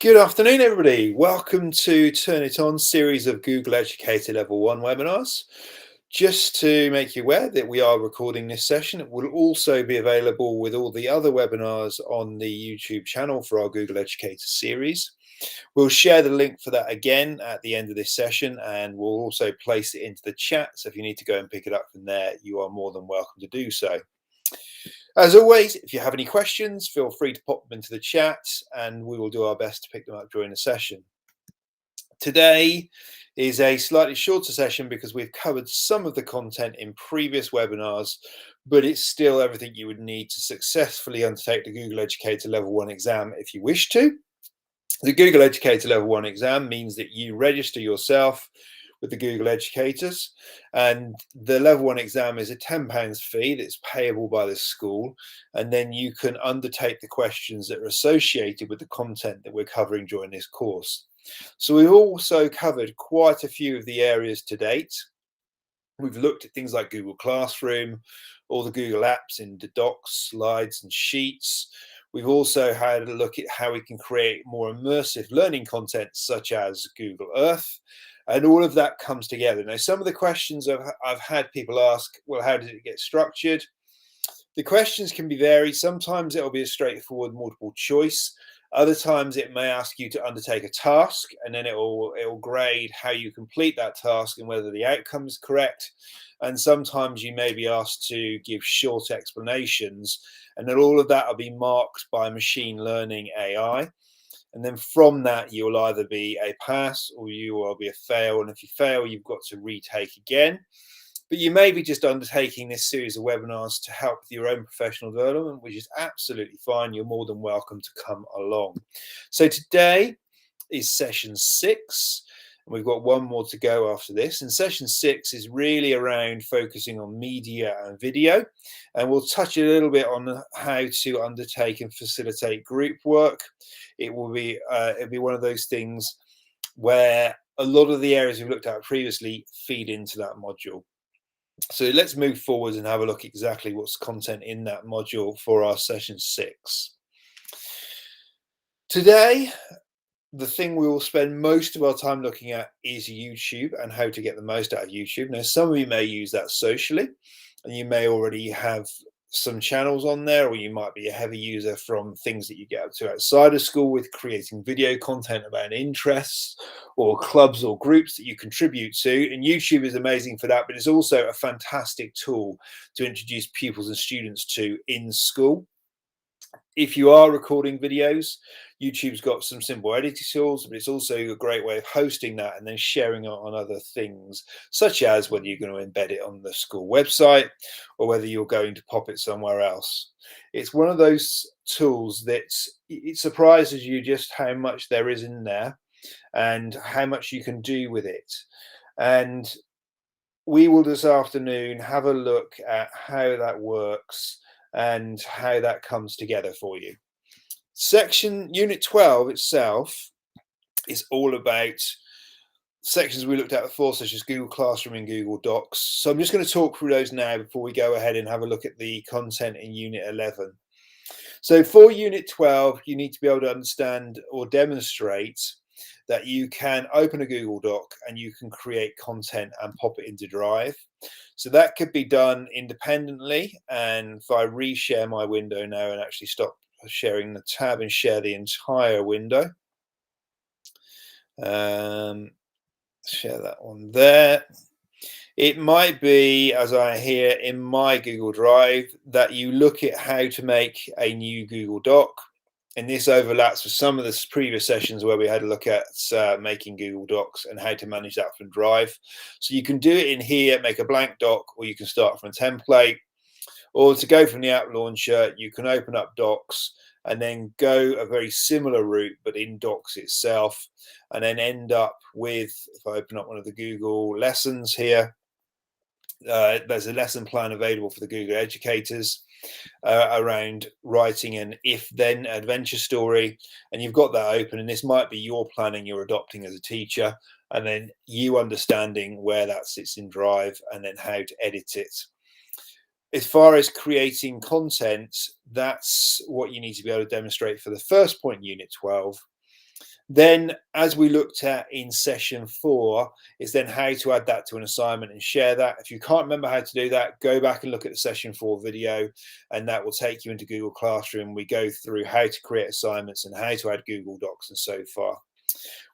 Good afternoon, everybody. Welcome to Turn It On series of Google Educator Level 1 webinars. Just to make you aware that we are recording this session, it will also be available with all the other webinars on the YouTube channel for our Google Educator series. We'll share the link for that again at the end of this session, and we'll also place it into the chat. So if you need to go and pick it up from there, you are more than welcome to do so. As always, if you have any questions, feel free to pop them into the chat and we will do our best to pick them up during the session. Today is a slightly shorter session because we've covered some of the content in previous webinars, but it's still everything you would need to successfully undertake the Google Educator Level 1 exam if you wish to. The Google Educator Level 1 exam means that you register yourself with the Google Educators, and the Level 1 exam is a £10 fee that's payable by the school, and then you can undertake the questions that are associated with the content that we're covering during this course. So we've also covered quite a few of the areas to date. We've looked at things like Google Classroom, all the Google apps in the docs, slides and sheets. We've also had a look at how we can create more immersive learning content such as Google Earth. And all of that comes together. Now, some of the questions I've had people ask, well, how does it get structured? The questions can be varied. Sometimes it'll be a straightforward multiple choice. Other times it may ask you to undertake a task, and then it will grade how you complete that task and whether the outcome is correct. And sometimes you may be asked to give short explanations, and then all of that will be marked by machine learning AI. And then from that, you'll either be a pass or you will be a fail. And if you fail, you've got to retake again. But you may be just undertaking this series of webinars to help with your own professional development, which is absolutely fine. You're more than welcome to come along. So today is session 6. And we've got one more to go after this. And session 6 is really around focusing on media and video. And we'll touch a little bit on how to undertake and facilitate group work. It'll be one of those things where a lot of the areas we've looked at previously feed into that module. So let's move forward and have a look exactly what's content in that module for our session 6. Today, the thing we will spend most of our time looking at is YouTube and how to get the most out of YouTube. Now, some of you may use that socially, and you may already have some channels on there, or you might be a heavy user from things that you get up to outside of school with creating video content about interests or clubs or groups that you contribute to. And YouTube is amazing for that, but it's also a fantastic tool to introduce pupils and students to in school. If you are recording videos, YouTube's got some simple editing tools, but it's also a great way of hosting that and then sharing it on other things, such as whether you're going to embed it on the school website or whether you're going to pop it somewhere else. It's one of those tools that it surprises you just how much there is in there and how much you can do with it. And we will this afternoon have a look at how that works and how that comes together for you. Unit 12 itself is all about sections we looked at before, such as Google Classroom and Google Docs. So I'm just going to talk through those now before we go ahead and have a look at the content in Unit 11. So for Unit 12, you need to be able to understand or demonstrate that you can open a Google Doc and you can create content and pop it into Drive. So that could be done independently. And if I reshare my window now and actually stop sharing the tab and share the entire window, share that one there. It might be, as I hear in my Google Drive, that you look at how to make a new Google Doc. And this overlaps with some of the previous sessions where we had a look at making Google Docs and how to manage that from Drive. So you can do it in here, make a blank doc, or you can start from a template. Or to go from the app launcher, you can open up Docs and then go a very similar route, but in Docs itself, and then end up with, if I open up one of the Google lessons here, there's a lesson plan available for the Google educators around writing an if-then adventure story, and you've got that open, and this might be your planning you're adopting as a teacher, and then you understanding where that sits in Drive and then how to edit it. As far as creating content, that's what you need to be able to demonstrate for the first point in Unit 12. Then, as we looked at in session 4, is then how to add that to an assignment and share that. If you can't remember how to do that, go back and look at the session 4 video, and that will take you into Google Classroom. We go through how to create assignments and how to add Google Docs and so far.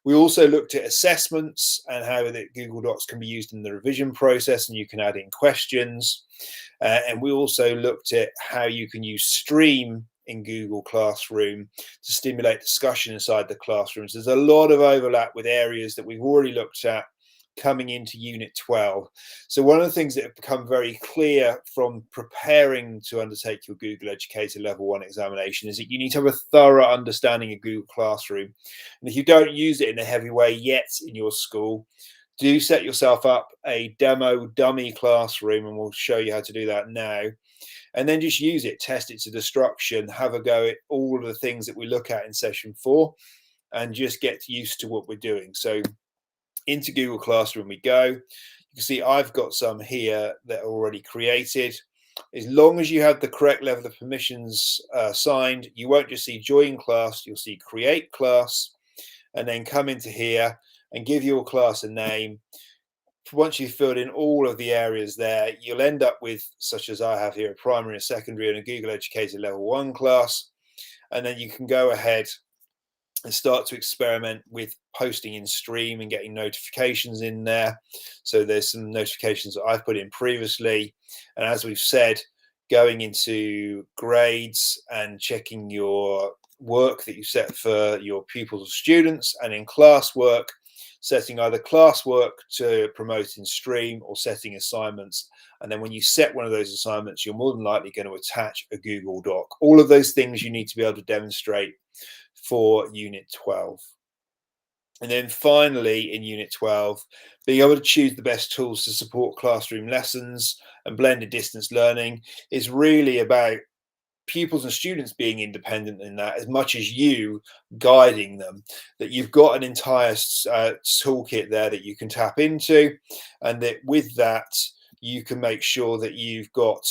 We also looked at assessments and how the Google Docs can be used in the revision process, and you can add in questions. And we also looked at how you can use Stream in Google Classroom to stimulate discussion inside the classrooms. There's a lot of overlap with areas that we've already looked at coming into Unit 12. So one of the things that have become very clear from preparing to undertake your Google Educator Level 1 examination is that you need to have a thorough understanding of Google Classroom. And if you don't use it in a heavy way yet in your school, do set yourself up a demo dummy classroom, and we'll show you how to do that now. And then just use it, test it to destruction, have a go at all of the things that we look at in session 4, and just get used to what we're doing. So into Google Classroom we go. You can see I've got some here that are already created. As long as you have the correct level of permissions signed, you won't just see join class, you'll see create class, and then come into here and give your class a name. Once you've filled in all of the areas there, you'll end up with, such as I have here, a primary and secondary and a Google Educator Level 1 class. And then you can go ahead and start to experiment with posting in Stream and getting notifications in there. So there's some notifications that I've put in previously. And as we've said, going into grades and checking your work that you set for your pupils or students, and in classwork, setting either classwork to promote in Stream or setting assignments. And then when you set one of those assignments, you're more than likely going to attach a Google Doc. All of those things you need to be able to demonstrate for Unit 12. And then finally, in Unit 12, being able to choose the best tools to support classroom lessons and blended distance learning is really about pupils and students being independent in that as much as you guiding them, that you've got an entire toolkit there that you can tap into, and that with that you can make sure that you've got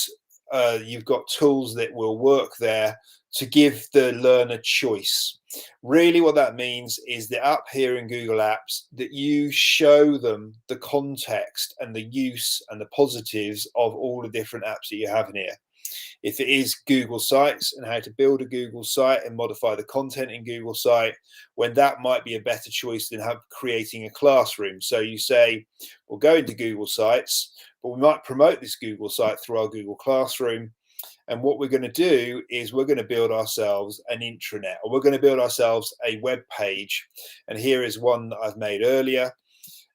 tools that will work there to give the learner choice. Really what that means is that up here in Google Apps, that you show them the context and the use and the positives of all the different apps that you have in here. If it is Google Sites and how to build a Google site and modify the content in Google site, when that might be a better choice than creating a classroom. So you say, we'll go into Google Sites, but we might promote this Google site through our Google Classroom. And what we're going to do is we're going to build ourselves an intranet, or we're going to build ourselves a web page. And here is one that I've made earlier.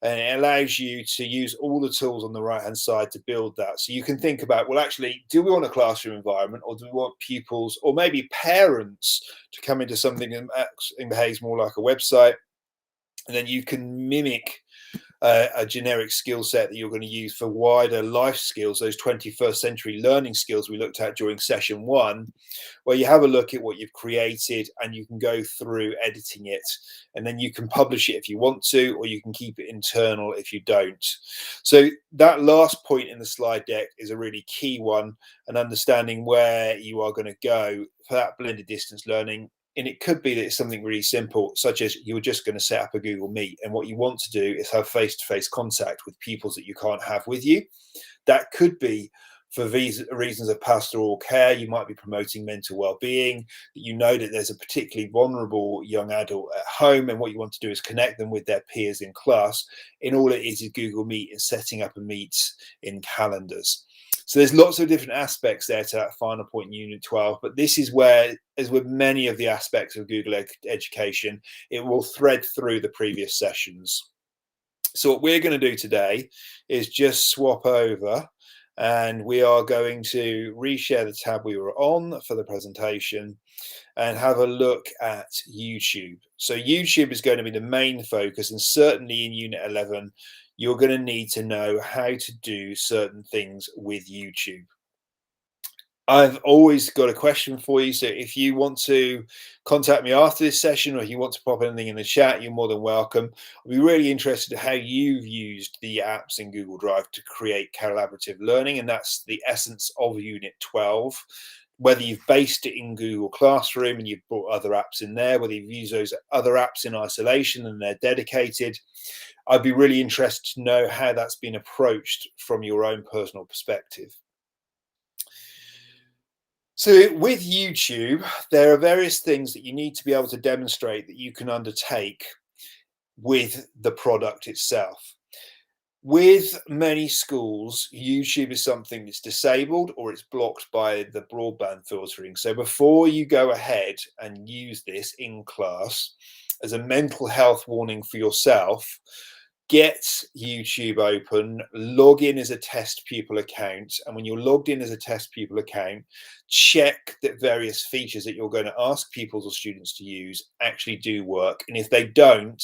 And it allows you to use all the tools on the right hand side to build that. So you can think about, well, actually, do we want a classroom environment, or do we want pupils or maybe parents to come into something that behaves more like a website? And then you can mimic a generic skill set that you're going to use for wider life skills, those 21st century learning skills we looked at during session 1, where you have a look at what you've created and you can go through editing it, and then you can publish it if you want to, or you can keep it internal if you don't. So that last point in the slide deck is a really key one, and understanding where you are going to go for that blended distance learning. And it could be that it's something really simple, such as you're just going to set up a Google Meet, and what you want to do is have face-to-face contact with pupils that you can't have with you. That could be for reasons of pastoral care. You might be promoting mental well-being, that you know that there's a particularly vulnerable young adult at home, and what you want to do is connect them with their peers in class. And all it is Google Meet and setting up a meet in calendars. So there's lots of different aspects there to that final point in Unit 12, but this is where, as with many of the aspects of Google Education, it will thread through the previous sessions. So what we're going to do today is just swap over, and we are going to reshare the tab we were on for the presentation and have a look at YouTube. So YouTube is going to be the main focus, and certainly in Unit 11, you're going to need to know how to do certain things with YouTube. I've always got a question for you. So if you want to contact me after this session, or if you want to pop anything in the chat, you're more than welcome. I'll be really interested in how you've used the apps in Google Drive to create collaborative learning. And that's the essence of Unit 12. whether you've based it in Google Classroom and you've brought other apps in there, whether you've used those other apps in isolation and they're dedicated, I'd be really interested to know how that's been approached from your own personal perspective. So with YouTube, there are various things that you need to be able to demonstrate that you can undertake with the product itself. With many schools, YouTube is something that's disabled or it's blocked by the broadband filtering. So before you go ahead and use this in class, as a mental health warning for yourself, get YouTube open, log in as a test pupil account. And when you're logged in as a test pupil account, check that various features that you're going to ask pupils or students to use actually do work. And if they don't,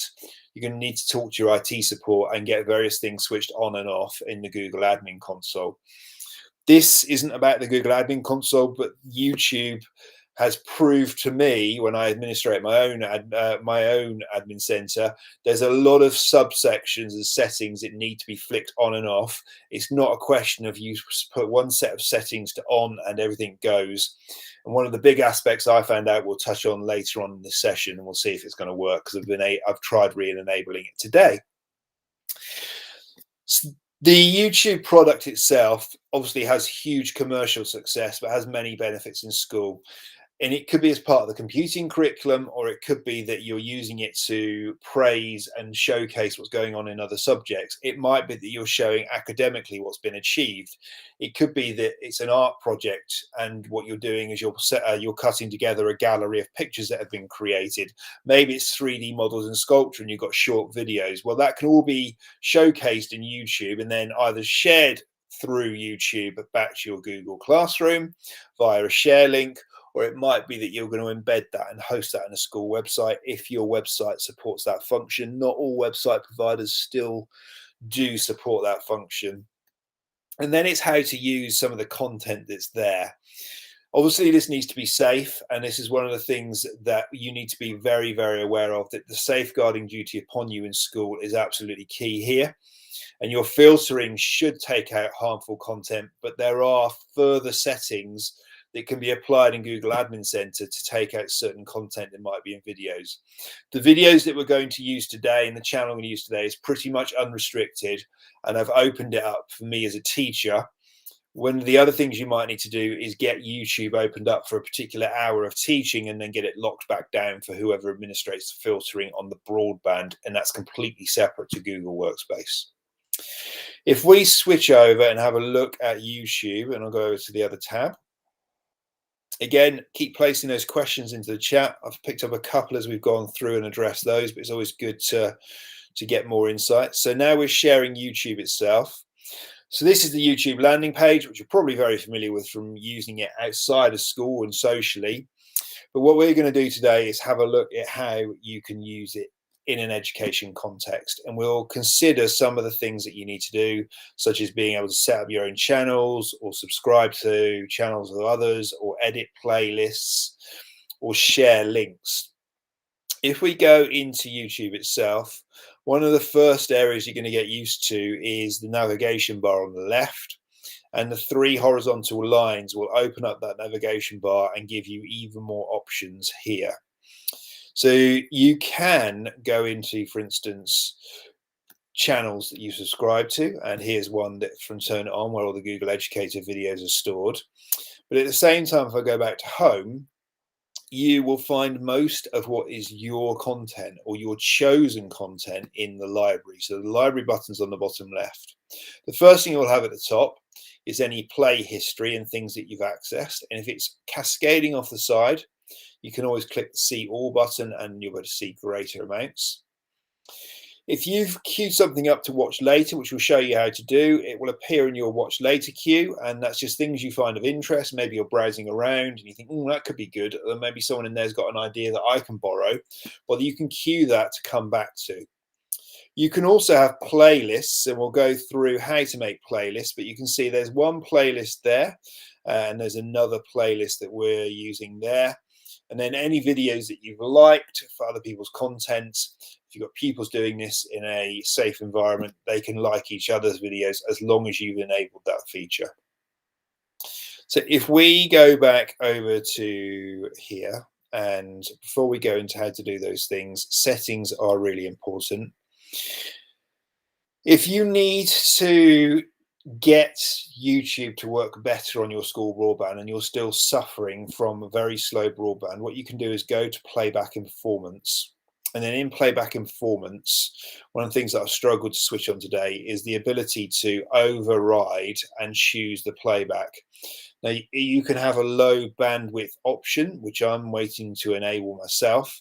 you're going to need to talk to your IT support and get various things switched on and off in the Google Admin Console. This isn't about the Google Admin Console, but YouTube has proved to me, when I administrate my own admin center, there's a lot of subsections and settings that need to be flicked on and off. It's not a question of you put one set of settings to on and everything goes. And one of the big aspects I found out we'll touch on later on in this session, and we'll see if it's going to work, because I've tried re-enabling it today. The YouTube product itself obviously has huge commercial success, but has many benefits in school. And it could be as part of the computing curriculum, or it could be that you're using it to praise and showcase what's going on in other subjects. It might be that you're showing academically what's been achieved. It could be that it's an art project, and what you're doing is you're cutting together a gallery of pictures that have been created. Maybe it's 3D models and sculpture, and you've got short videos. Well, that can all be showcased in YouTube and then either shared through YouTube back to your Google Classroom via a share link, or it might be that you're going to embed that and host that in a school website if your website supports that function. Not all website providers still do support that function. And then it's how to use some of the content that's there. Obviously, this needs to be safe, and this is one of the things that you need to be very, very aware of, that the safeguarding duty upon you in school is absolutely key here. And your filtering should take out harmful content, but there are further settings that can be applied in Google Admin Center to take out certain content that might be in videos. The videos that we're going to use today, and the channel I'm going to use today, is pretty much unrestricted, and I've opened it up for me as a teacher. One of the other things you might need to do is get YouTube opened up for a particular hour of teaching, and then get it locked back down for whoever administrates the filtering on the broadband, and that's completely separate to Google Workspace. If we switch over and have a look at YouTube, and I'll go over to the other tab. Again, keep placing those questions into the chat. I've picked up a couple as we've gone through and addressed those, but it's always good to get more insight. So now we're sharing YouTube itself. So this is the YouTube landing page, which you're probably very familiar with from using it outside of school and socially. But what we're going to do today is have a look at how you can use it in an education context, and we'll consider some of the things that you need to do, such as being able to set up your own channels, or subscribe to channels of others, or edit playlists, or share links. If we go into YouTube itself, one of the first areas you're going to get used to is the navigation bar on the left, and the 3 horizontal lines will open up that navigation bar and give you even more options here. So you can go into, for instance, channels that you subscribe to, and here's one that's from Turn It On, where all the Google Educator videos are stored. But at the same time, if I go back to home, you will find most of what is your content or your chosen content in the library. So the library button's on the bottom left. The first thing you'll have at the top is any play history and things that you've accessed. And if it's cascading off the side, you can always click the See All button and you'll be able to see greater amounts. If you've queued something up to watch later, which we'll show you how to do, it will appear in your watch later queue, and that's just things you find of interest. Maybe you're browsing around and you think, oh, that could be good. Or maybe someone in there's got an idea that I can borrow. Well, you can queue that to come back to. You can also have playlists, and we'll go through how to make playlists, but you can see there's one playlist there, and there's another playlist that we're using there. And then any videos that you've liked for other people's content, if you've got pupils doing this in a safe environment, they can like each other's videos as long as you've enabled that feature. So if we go back over to here, and before we go into how to do those things, settings are really important. If you need to get YouTube to work better on your school broadband and you're still suffering from a very slow broadband, what you can do is go to playback and performance. And then in playback and performance, one of the things that I've struggled to switch on today is the ability to override and choose the playback. Now, you can have a low bandwidth option, which I'm waiting to enable myself,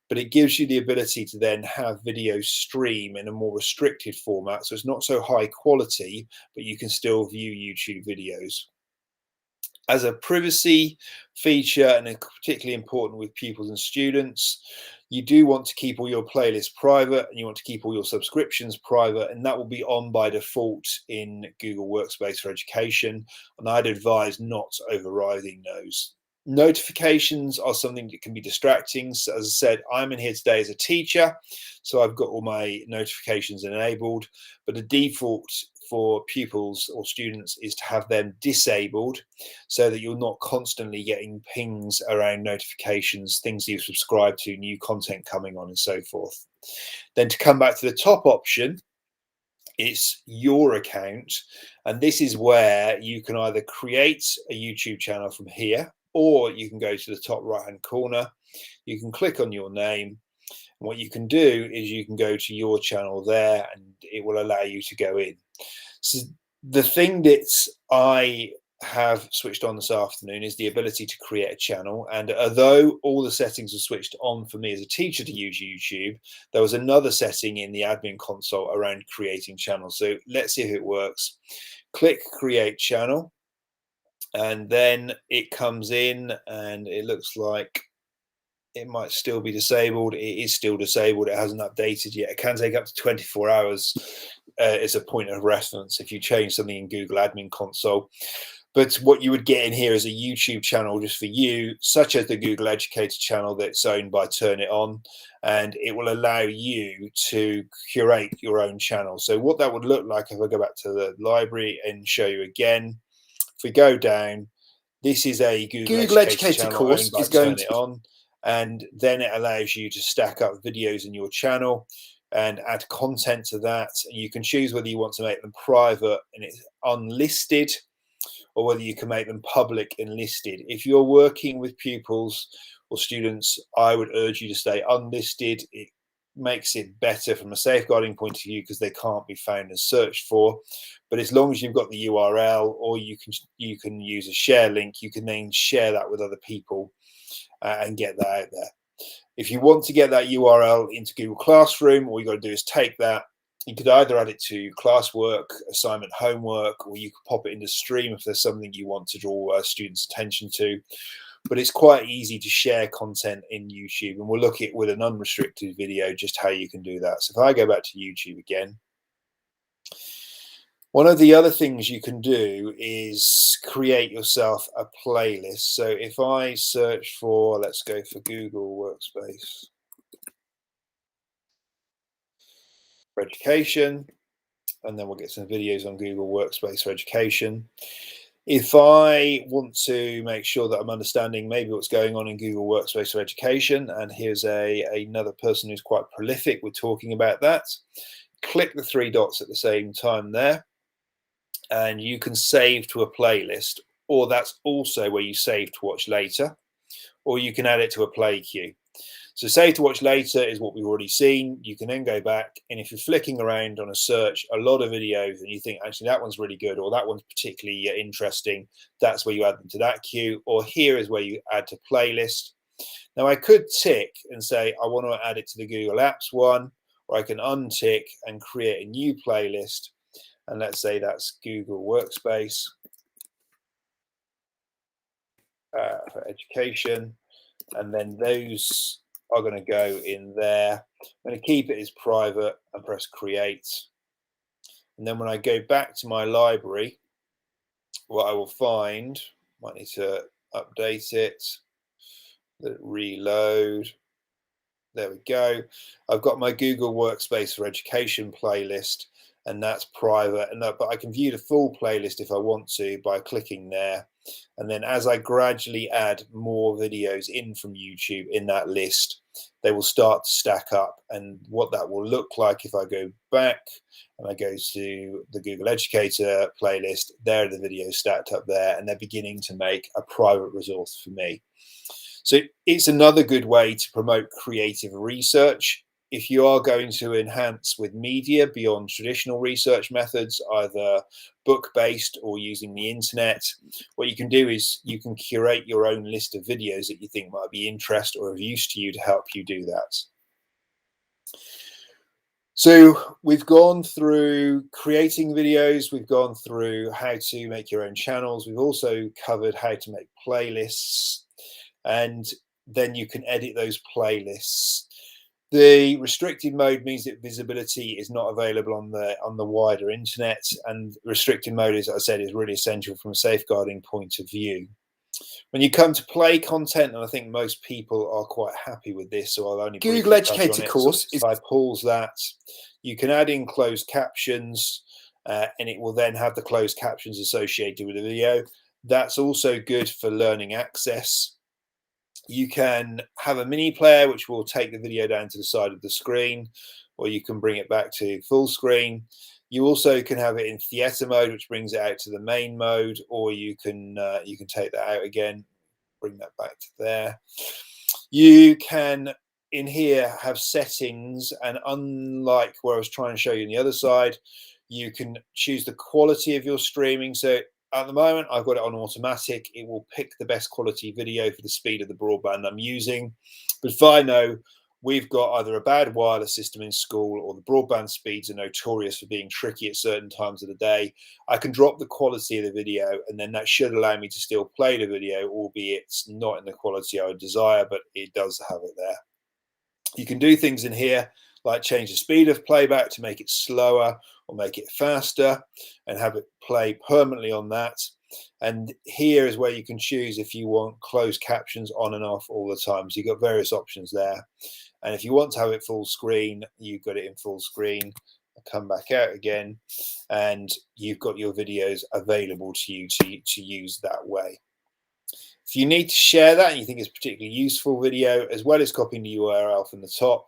but it gives you the ability to then have video stream in a more restricted format. So it's not so high quality, but you can still view YouTube videos. As a privacy feature, and particularly important with pupils and students, you do want to keep all your playlists private and you want to keep all your subscriptions private, and that will be on by default in Google Workspace for Education. And I'd advise not overriding those. Notifications are something that can be distracting. So as I said, I'm in here today as a teacher, so I've got all my notifications enabled, but the default for pupils or students is to have them disabled so that you're not constantly getting pings around notifications, things you subscribe to, new content coming on and so forth. Then to come back to the top option, it's your account, and this is where you can either create a YouTube channel from here, or you can go to the top right hand corner, you can click on your name. And what you can do is you can go to your channel there and it will allow you to go in. So the thing that I have switched on this afternoon is the ability to create a channel. And although all the settings are switched on for me as a teacher to use YouTube, there was another setting in the admin console around creating channels. So let's see if it works. Click create channel, and then it comes in and it looks like it might still be disabled. It is still disabled. It hasn't updated yet. It can take up to 24 hours as a point of reference if you change something in Google Admin Console. But what you would get in here is a YouTube channel just for you, such as the Google Educator channel that's owned by Turn It On, and it will allow you to curate your own channel. So what that would look like, if I go back to the library and show you again, if we go down, this is a Google Educator channel owned by Turn It On, and then it allows you to stack up videos in your channel and add content to that. And you can choose whether you want to make them private and it's unlisted, or whether you can make them public and listed. If you're working with pupils or students, I would urge you to stay unlisted. It makes it better from a safeguarding point of view because they can't be found and searched for. But as long as you've got the URL, or you can use a share link, you can then share that with other people and get that out there. If you want to get that URL into Google Classroom, all you got to do is take that. You could either add it to classwork, assignment, homework, or you could pop it into Stream if there's something you want to draw students' attention to. But it's quite easy to share content in YouTube, and we'll look at with an unrestricted video just how you can do that. So if I go back to YouTube again, one of the other things you can do is create yourself a playlist. So if I search for, let's go for Google Workspace for Education, and then we'll get some videos on Google Workspace for Education. If I want to make sure that I'm understanding maybe what's going on in Google Workspace for Education, and here's another person who's quite prolific with talking about that, click the three dots at the same time there, and you can save to a playlist, or that's also where you save to watch later, or you can add it to a play queue. So save to watch later is what we've already seen. You can then go back, and if you're flicking around on a search, a lot of videos, and you think, actually, that one's really good, or that one's particularly interesting, that's where you add them to that queue, or here is where you add to playlist. Now, I could tick and say, I want to add it to the Google Apps one, or I can untick and create a new playlist. And let's say that's Google Workspace for Education. And then those are going to go in there. I'm going to keep it as private and press create. And then when I go back to my library, what I will find, might need to update it, let it reload. There we go. I've got my Google Workspace for Education playlist. and that's private. But I can view the full playlist if I want to by clicking there. And then as I gradually add more videos in from YouTube in that list, they will start to stack up. And what that will look like, if I go back and I go to the Google Educator playlist, there are the videos stacked up there, and they're beginning to make a private resource for me. So it's another good way to promote creative research. If you are going to enhance with media beyond traditional research methods, either book-based or using the internet, what you can do is you can curate your own list of videos that you think might be interest or of use to you to help you do that. So we've gone through creating videos, we've gone through how to make your own channels, we've also covered how to make playlists, and then you can edit those playlists. The restricted mode means that visibility is not available on the wider internet, and restricted mode, as I said, is really essential from a safeguarding point of view. When you come to play content, and I think most people are quite happy with this, so I'll only Google Educator course. If I pause that, you can add in closed captions, and it will then have the closed captions associated with the video. That's also good for learning access. You can have a mini player, which will take the video down to the side of the screen, or you can bring it back to full screen. You also can have it in theater mode, which brings it out to the main mode, or you can take that out again, bring that back to there. You can in here have settings, and unlike where I was trying to show you on the other side, you can choose the quality of your streaming. So at the moment, I've got it on automatic. It will pick the best quality video for the speed of the broadband I'm using. But if I know we've got either a bad wireless system in school or the broadband speeds are notorious for being tricky at certain times of the day, I can drop the quality of the video, and then that should allow me to still play the video, albeit it's not in the quality I would desire, but it does have it there. You can do things in here like change the speed of playback to make it slower or make it faster, and have it play permanently on that. And here is where you can choose if you want closed captions on and off all the time. So you've got various options there. And if you want to have it full screen, you've got it in full screen. I'll come back out again, and you've got your videos available to you to use that way. If you need to share that and you think it's a particularly useful video, as well as copying the URL from the top,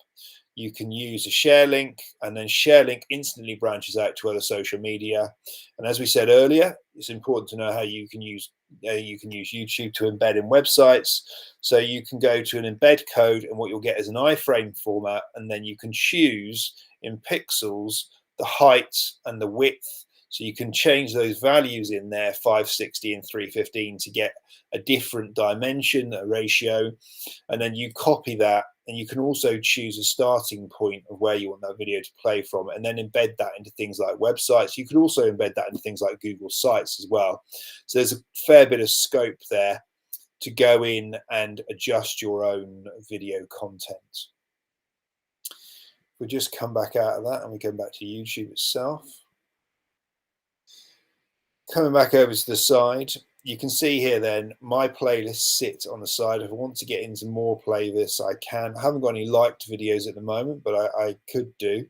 you can use a share link, and then share link instantly branches out to other social media. And as we said earlier, it's important to know how you can use YouTube to embed in websites. So you can go to an embed code, and what you'll get is an iframe format, and then you can choose in pixels the height and the width. So you can change those values in there, 560 and 315, to get a different dimension, a ratio, and then you copy that. And you can also choose a starting point of where you want that video to play from, and then embed that into things like websites. You could also embed that into things like Google Sites as well. So there's a fair bit of scope there to go in and adjust your own video content. We'll just come back out of that and we come back to YouTube itself. Coming back over to the side, you can see here then my playlists sit on the side. If I want to get into more playlists, I can. I haven't got any liked videos at the moment, but I could do.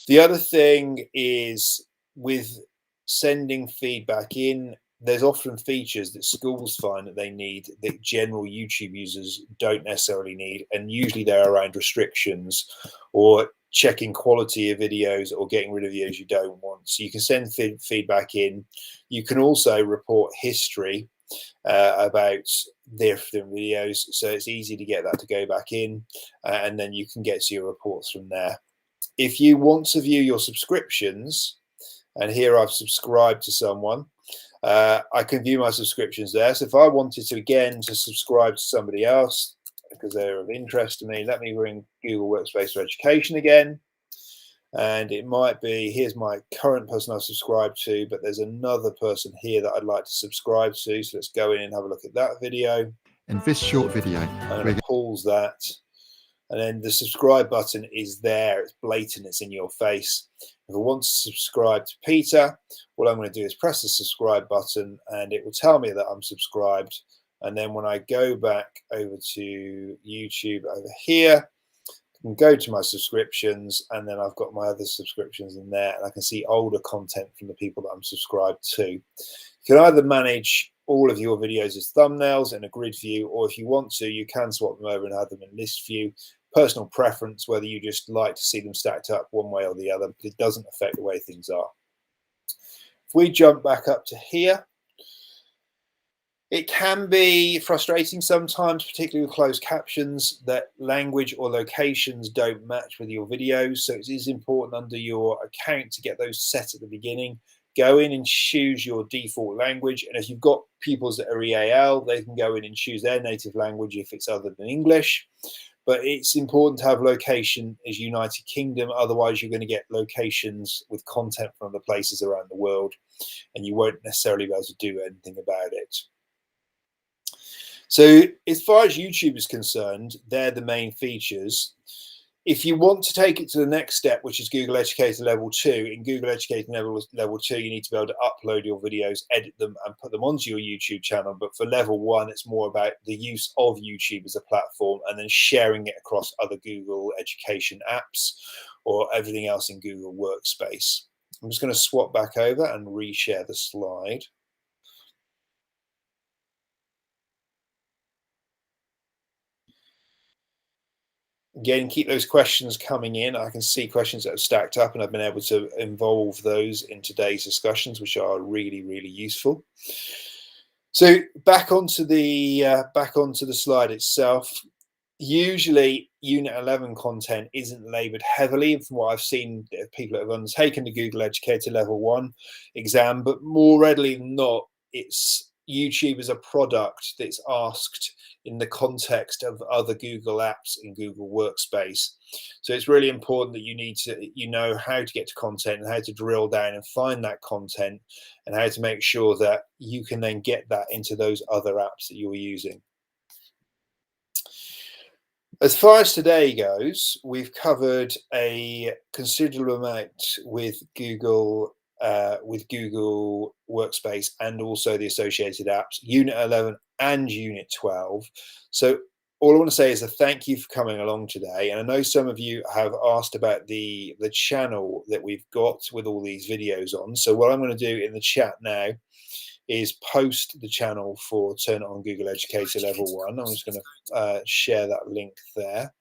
The other thing is with sending feedback in, there's often features that schools find that they need that general YouTube users don't necessarily need, and usually they're around restrictions or checking quality of videos or getting rid of videos you don't want. So you can send feedback in. You can also report history about different videos, so it's easy to get that to go back in, and then you can get to your reports from there. If you want to view your subscriptions, and here I've subscribed to someone, I can view my subscriptions there. So if I wanted to again to subscribe to somebody else because they're of interest to me, let me bring Google Workspace for Education again, and it might be, here's my current person I've subscribed to, but there's another person here that I'd like to subscribe to. So let's go in and have a look at that video. In this short video, I'm going to pause that, and then the subscribe button is there. It's blatant, it's in your face. If I want to subscribe to Peter, what I'm going to do is press the subscribe button, and it will tell me that I'm subscribed. And then when I go back over to YouTube over here, I can go to my subscriptions, and then I've got my other subscriptions in there, and I can see older content from the people that I'm subscribed to. You can either manage all of your videos as thumbnails in a grid view, or if you want to, you can swap them over and have them in list view. Personal preference, whether you just like to see them stacked up one way or the other, but it doesn't affect the way things are. If we jump back up to here, it can be frustrating sometimes, particularly with closed captions, that language or locations don't match with your videos. So it is important under your account to get those set at the beginning. Go in and choose your default language. And if you've got pupils that are EAL, they can go in and choose their native language if it's other than English. But it's important to have location as United Kingdom. Otherwise, you're going to get locations with content from other places around the world, and you won't necessarily be able to do anything about it. So as far as YouTube is concerned, they're the main features. If you want to take it to the next step, which is Google Educator Level 2, in Google Educator Level 2, you need to be able to upload your videos, edit them, and put them onto your YouTube channel. But for Level 1, it's more about the use of YouTube as a platform and then sharing it across other Google Education apps or everything else in Google Workspace. I'm just going to swap back over and reshare the slide. Again, keep those questions coming in. I can see questions that have stacked up, and I've been able to involve those in today's discussions, which are really, really useful. So back onto the slide itself. Usually, Unit 11 content isn't laboured heavily. From what I've seen, people that have undertaken the Google Educator Level 1 exam, but more readily than not, it's YouTube as a product that's asked in the context of other Google apps in Google Workspace. So it's really important that you know how to get to content and how to drill down and find that content, and how to make sure that you can then get that into those other apps that you're using. As far as today goes, we've covered a considerable amount with Google Workspace and also the associated apps, Unit 11 and Unit 12. So all I want to say is a thank you for coming along today. And I know some of you have asked about the channel that we've got with all these videos on. So what I'm going to do in the chat now is post the channel for Turn It On Google Educator Level 1. I'm just going to share that link there.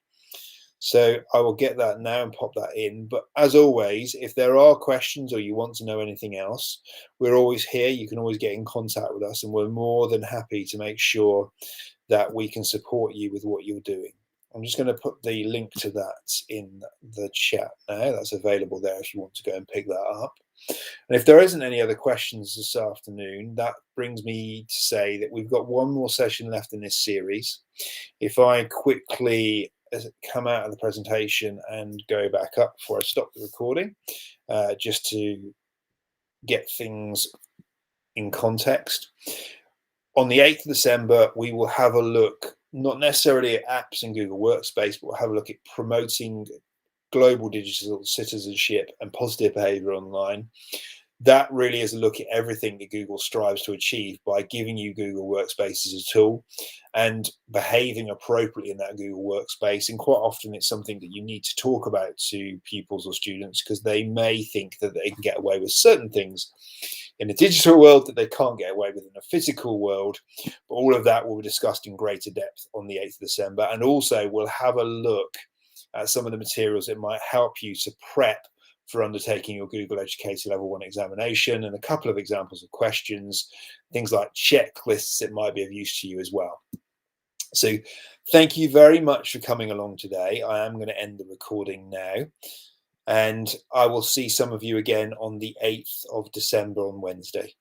So I will get that now and pop that in. But as always, if there are questions or you want to know anything else, we're always here. You can always get in contact with us, and we're more than happy to make sure that we can support you with what you're doing. I'm just going to put the link to that in the chat now. That's available there if you want to go and pick that up. And if there isn't any other questions this afternoon, that brings me to say that we've got one more session left in this series. If I quickly come out of the presentation and go back up before I stop the recording, just to get things in context. On the 8th of December, we will have a look, not necessarily at apps in Google Workspace, but we'll have a look at promoting global digital citizenship and positive behavior online. That really is a look at everything that Google strives to achieve by giving you Google Workspace as a tool and behaving appropriately in that Google Workspace. And quite often it's something that you need to talk about to pupils or students, because they may think that they can get away with certain things in the digital world that they can't get away with in a physical world. But all of that will be discussed in greater depth on the 8th of December. And also we'll have a look at some of the materials that might help you to prep for undertaking your Google Educator Level 1 examination, and a couple of examples of questions, things like checklists that might be of use to you as well. So thank you very much for coming along today. I am going to end the recording now, and I will see some of you again on the 8th of December on Wednesday.